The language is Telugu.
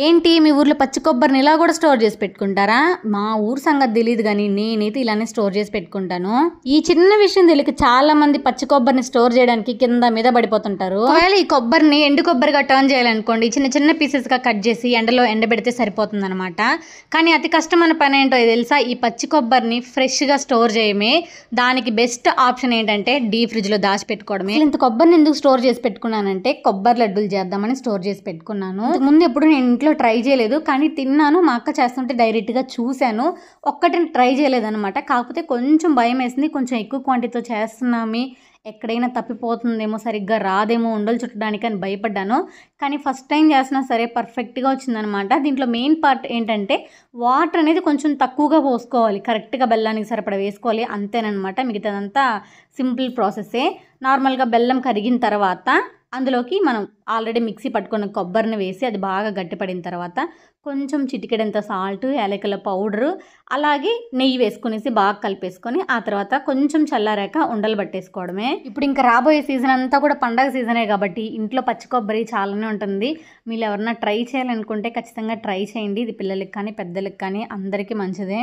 ఏంటి మీ ఊర్లో పచ్చి కొబ్బరిని ఇలా కూడా స్టోర్ చేసి పెట్టుకుంటారా? మా ఊరు సంగతి తెలియదు కానీ నేనైతే ఇలానే స్టోర్ చేసి పెట్టుకుంటాను. ఈ చిన్న విషయం తెలియక చాలా మంది పచ్చి కొబ్బరిని స్టోర్ చేయడానికి కింద మీద పడిపోతుంటారు. ఒకవేళ ఈ కొబ్బరిని ఎండు కొబ్బరిగా టర్న్ చేయాలనుకోండి, చిన్న చిన్న పీసెస్ గా కట్ చేసి ఎండలో ఎండబెడితే సరిపోతుంది అనమాట. కానీ అతి కష్టమైన పని ఏంటో తెలుసా? ఈ పచ్చి కొబ్బరిని ఫ్రెష్ గా స్టోర్ చేయమే. దానికి బెస్ట్ ఆప్షన్ ఏంటంటే డీప్ ఫ్రిడ్జ్ లో దాచి పెట్టుకోవడమే. ఇంత కొబ్బరిని ఎందుకు స్టోర్ చేసి పెట్టుకున్నానంటే కొబ్బరి లడ్డూలు చేద్దామని స్టోర్ చేసి పెట్టుకున్నాను. ముందు ఎప్పుడు నేను ఇంట్లో ట్రై చేయలేదు, కానీ తిన్నాను. మా అక్క చేస్తుంటే డైరెక్ట్గా చూశాను. ఒక్కటిని ట్రై చేయలేదన్నమాట. కాకపోతే కొంచెం భయం వేసింది. కొంచెం ఎక్కువ క్వాంటిటీతో చేస్తున్నామే, ఎక్కడైనా తప్పిపోతుందేమో, సరిగ్గా రాదేమో ఉండలు చుట్టడానికి అని భయపడ్డాను. కానీ ఫస్ట్ టైం చేసినా సరే పర్ఫెక్ట్గా వచ్చిందనమాట. దీంట్లో మెయిన్ పార్ట్ ఏంటంటే వాటర్ అనేది కొంచెం తక్కువగా పోసుకోవాలి, కరెక్ట్గా బెల్లానికి సరిపడా వేసుకోవాలి, అంతేనమాట. మిగతాదంతా సింపుల్ ప్రాసెస్సే. నార్మల్గా బెల్లం కరిగిన తర్వాత అందులోకి మనం ఆల్రెడీ మిక్సీ పట్టుకున్న కొబ్బరిని వేసి అది బాగా గట్టిపడిన తర్వాత కొంచెం చిటికెడంత సాల్ట్, యాలకుల పౌడరు, అలాగే నెయ్యి వేసుకునేసి బాగా కలిపేసుకొని ఆ తర్వాత కొంచెం చల్లారాక ఉండలు పట్టేసుకోవడమే. ఇప్పుడు ఇంకా రాబోయే సీజన్ అంతా కూడా పండగ సీజనే కాబట్టి ఇంట్లో పచ్చి కొబ్బరి చాలానే ఉంటుంది. మీరు ఎవరన్నా ట్రై చేయాలనుకుంటే ఖచ్చితంగా ట్రై చేయండి. ఇది పిల్లలకి కానీ పెద్దలకి కానీ అందరికీ మంచిదే.